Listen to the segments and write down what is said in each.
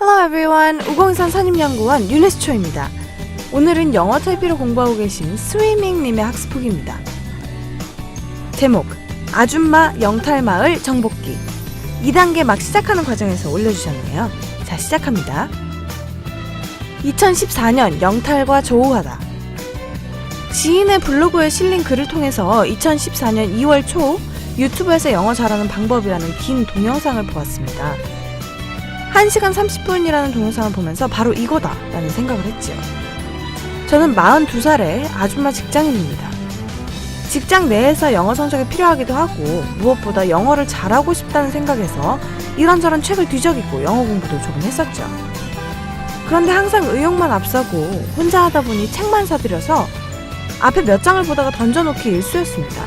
Hello everyone! 우공산 선임연구원 유네스초입니다. 오늘은 영어 탈피를 공부하고 계신 스위밍님의 학습북입니다. 제목 아줌마 영탈마을 정복기 2단계 막 시작하는 과정에서 올려주셨네요. 자, 시작합니다. 2014년 영탈과 조우하다. 지인의 블로그에 실린 글을 통해서 2014년 2월 초 유튜브에서 영어 잘하는 방법이라는 긴 동영상을 보았습니다. 1시간 30분이라는 동영상을 보면서 바로 이거다 라는 생각을 했지요. 저는 42살의 아줌마 직장인입니다. 직장 내에서 영어 성적이 필요하기도 하고 무엇보다 영어를 잘하고 싶다는 생각에서 이런저런 책을 뒤적이고 영어 공부도 조금 했었죠. 그런데 항상 의욕만 앞서고 혼자 하다 보니 책만 사들여서 앞에 몇 장을 보다가 던져놓기 일쑤였습니다.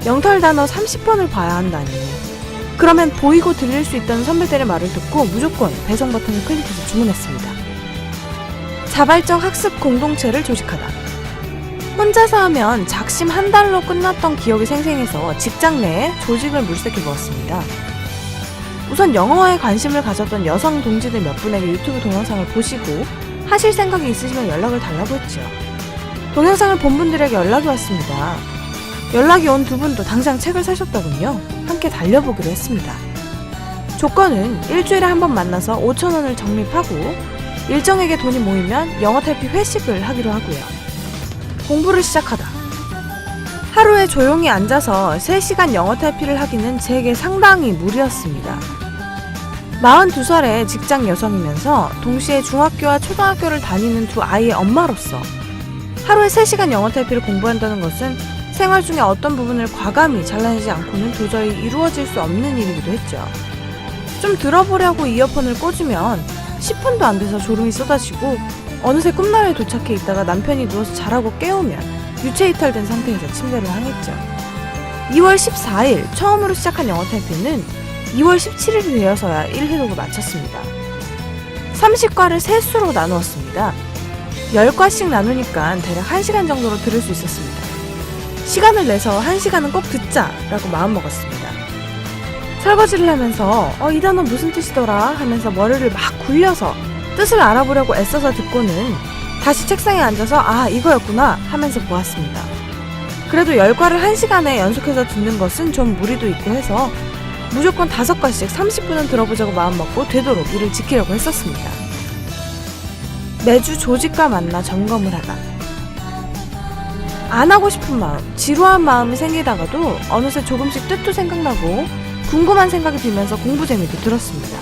영탈 단어 30번을 봐야 한다니. 그러면 보이고 들릴 수 있다는 선배들의 말을 듣고 무조건 배송 버튼을 클릭해서 주문했습니다. 자발적 학습 공동체를 조직하다. 혼자서 하면 작심 한 달로 끝났던 기억이 생생해서 직장 내에 조직을 물색해 보았습니다. 우선 영어에 관심을 가졌던 여성 동지들 몇 분에게 유튜브 동영상을 보시고 하실 생각이 있으시면 연락을 달라고 했죠. 동영상을 본 분들에게 연락이 왔습니다. 연락이 온 두 분도 당장 책을 사셨더군요. 함께 달려보기로 했습니다. 조건은 일주일에 한 번 만나서 5,000원을 적립하고 일정에게 돈이 모이면 영어 탈피 회식을 하기로 하고요. 공부를 시작하다. 하루에 조용히 앉아서 3시간 영어 탈피를 하기는 제게 상당히 무리였습니다. 42살의 직장 여성이면서 동시에 중학교와 초등학교를 다니는 두 아이의 엄마로서 하루에 3시간 영어 탈피를 공부한다는 것은 생활 중에 어떤 부분을 과감히 잘라내지 않고는 도저히 이루어질 수 없는 일이기도 했죠. 좀 들어보려고 이어폰을 꽂으면 10분도 안 돼서 졸음이 쏟아지고 어느새 꿈나라에 도착해 있다가 남편이 누워서 자라고 깨우면 유체이탈된 상태에서 침대를 향했죠. 2월 14일 처음으로 시작한 영어 탈피는 2월 17일이 되어서야 1회독을 마쳤습니다. 30과를 세 수로 나누었습니다. 10과씩 나누니까 대략 1시간 정도로 들을 수 있었습니다. 시간을 내서 1시간은 꼭 듣자라고 마음먹었습니다. 설거지를 하면서 이 단어 무슨 뜻이더라 하면서 머리를 막 굴려서 뜻을 알아보려고 애써서 듣고는 다시 책상에 앉아서 이거였구나 하면서 보았습니다. 그래도 10과를 1시간에 연속해서 듣는 것은 좀 무리도 있고 해서 무조건 5과씩 30분은 들어보자고 마음먹고 되도록 이를 지키려고 했었습니다. 매주 조직과 만나 점검을 하다. 안 하고 싶은 마음, 지루한 마음이 생기다가도 어느새 조금씩 뜻도 생각나고 궁금한 생각이 들면서 공부 재미도 들었습니다.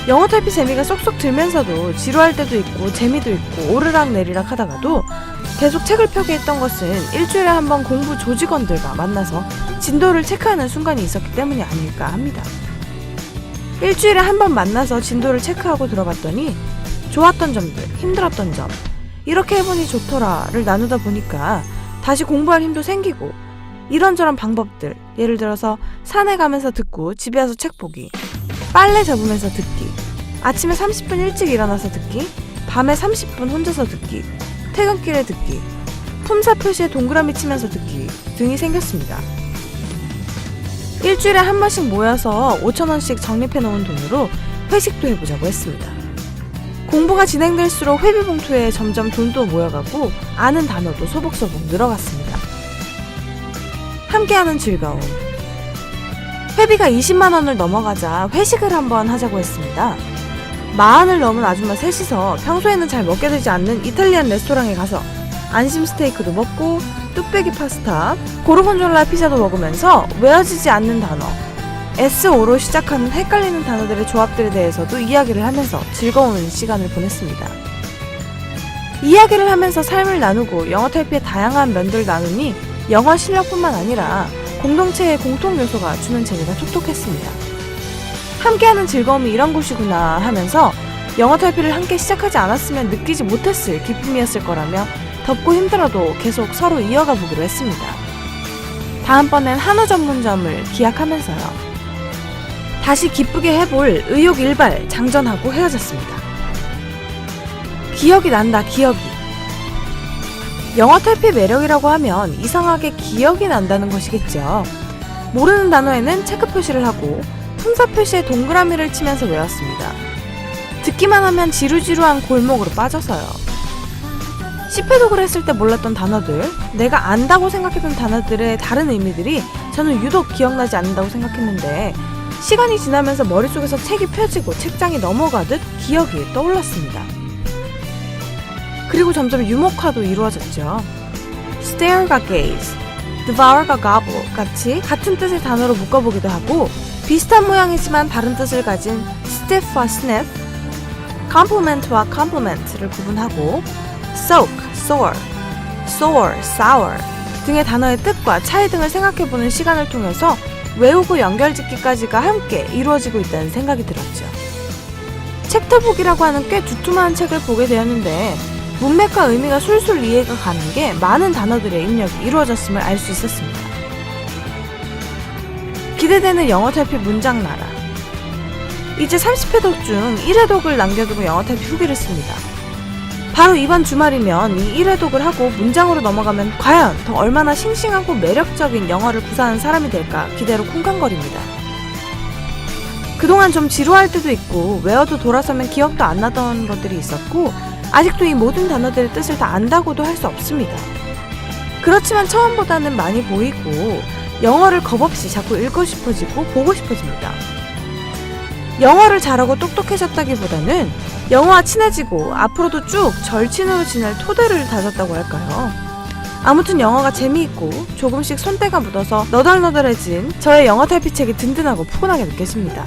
영어 탈피 재미가 쏙쏙 들면서도 지루할 때도 있고 재미도 있고 오르락내리락 하다가도 계속 책을 펴게 했던 것은 일주일에 한 번 공부 조직원들과 만나서 진도를 체크하는 순간이 있었기 때문이 아닐까 합니다. 일주일에 한 번 만나서 진도를 체크하고 들어봤더니 좋았던 점들, 힘들었던 점, 이렇게 해보니 좋더라를 나누다 보니까 다시 공부할 힘도 생기고 이런저런 방법들, 예를 들어서 산에 가면서 듣고 집에 와서 책 보기, 빨래 잡으면서 듣기, 아침에 30분 일찍 일어나서 듣기, 밤에 30분 혼자서 듣기, 퇴근길에 듣기, 품사 표시에 동그라미 치면서 듣기 등이 생겼습니다. 일주일에 한 번씩 모여서 5,000원씩 적립해놓은 돈으로 회식도 해보자고 했습니다. 공부가 진행될수록 회비봉투에 점점 돈도 모여가고 아는 단어도 소복소복 늘어갔습니다. 함께하는 즐거움. 회비가 20만 원을 넘어가자 회식을 한번 하자고 했습니다. 40을 넘은 아줌마 셋이서 평소에는 잘 먹게 되지 않는 이탈리안 레스토랑에 가서 안심 스테이크도 먹고 뚝배기 파스타, 고르곤졸라 피자도 먹으면서 외워지지 않는 단어, SO로 시작하는 헷갈리는 단어들의 조합들에 대해서도 이야기를 하면서 즐거운 시간을 보냈습니다. 이야기를 하면서 삶을 나누고 영어 탈피의 다양한 면들을 나누니 영어 실력뿐만 아니라 공동체의 공통 요소가 주는 재미가 톡톡했습니다. 함께하는 즐거움이 이런 곳이구나 하면서 영어 탈피를 함께 시작하지 않았으면 느끼지 못했을 기쁨이었을 거라며 덥고 힘들어도 계속 서로 이어가 보기로 했습니다. 다음번엔 한우 전문점을 기약하면서요. 다시 기쁘게 해볼 의욕 일발 장전하고 헤어졌습니다. 기억이 난다, 기억이. 영어 탈피 매력이라고 하면 이상하게 기억이 난다는 것이겠죠. 모르는 단어에는 체크 표시를 하고 품사 표시에 동그라미를 치면서 외웠습니다. 듣기만 하면 지루지루한 골목으로 빠져서요. 10회독을 했을 때 몰랐던 단어들, 내가 안다고 생각했던 단어들의 다른 의미들이 저는 유독 기억나지 않는다고 생각했는데 시간이 지나면서 머릿속에서 책이 펴지고 책장이 넘어가듯 기억이 떠올랐습니다. 그리고 점점 유목화도 이루어졌죠. stare가 gaze, devour가 gobble 같이 같은 뜻의 단어로 묶어보기도 하고 비슷한 모양이지만 다른 뜻을 가진 stiff와 sniff, compliment와 compliment를 구분하고 soak, soar, sour, sour 등의 단어의 뜻과 차이 등을 생각해보는 시간을 통해서 외우고 연결짓기까지가 함께 이루어지고 있다는 생각이 들었죠. 챕터 보기라고 하는 꽤 두툼한 책을 보게 되었는데 문맥과 의미가 술술 이해가 가는 게 많은 단어들의 입력이 이루어졌음을 알 수 있었습니다. 기대되는 영어 탈피 문장 나라. 이제 30회독 중 1회독을 남겨두고 영어 탈피 후기를 씁니다. 바로 이번 주말이면 이 1회독을 하고 문장으로 넘어가면 과연 더 얼마나 싱싱하고 매력적인 영어를 구사하는 사람이 될까 기대로 쿵쾅거립니다. 그동안 좀 지루할 때도 있고 외워도 돌아서면 기억도 안 나던 것들이 있었고 아직도 이 모든 단어들의 뜻을 다 안다고도 할 수 없습니다. 그렇지만 처음보다는 많이 보이고 영어를 겁없이 자꾸 읽고 싶어지고 보고 싶어집니다. 영어를 잘하고 똑똑해졌다기보다는 영어와 친해지고 앞으로도 쭉 절친으로 지낼 토대를 다졌다고 할까요? 아무튼 영어가 재미있고 조금씩 손때가 묻어서 너덜너덜해진 저의 영어 탈피책이 든든하고 푸근하게 느껴집니다.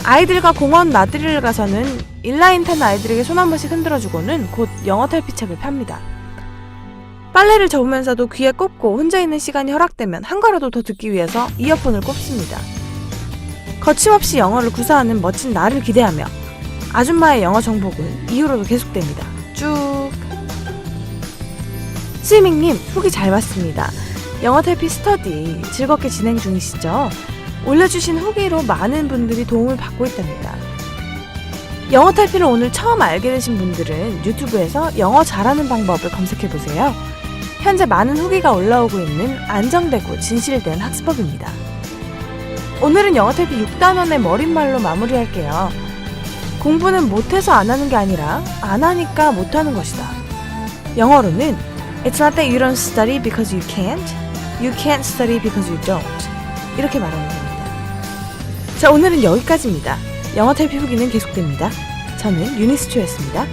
아이들과 공원 나들이를 가서는 인라인 탄 아이들에게 손 한 번씩 흔들어주고는 곧 영어 탈피책을 팝니다. 빨래를 접으면서도 귀에 꽂고 혼자 있는 시간이 허락되면 한 거라도 더 듣기 위해서 이어폰을 꼽습니다. 거침없이 영어를 구사하는 멋진 나를 기대하며 아줌마의 영어 정복은 이후로도 계속됩니다. 쭉. 스위밍님 후기 잘 봤습니다. 영어 탈피 스터디 즐겁게 진행 중이시죠? 올려주신 후기로 많은 분들이 도움을 받고 있답니다. 영어 탈피를 오늘 처음 알게 되신 분들은 유튜브에서 영어 잘하는 방법을 검색해보세요. 현재 많은 후기가 올라오고 있는 안정되고 진실된 학습법입니다. 오늘은 영어 탈피 6단원의 머릿말로 마무리할게요. 공부는 못해서 안 하는 게 아니라 안 하니까 못하는 것이다. 영어로는 It's not that you don't study because you can't study because you don't. 이렇게 말하면 됩니다. 자, 오늘은 여기까지입니다. 영어 탈피 후기는 계속됩니다. 저는 유니스초였습니다.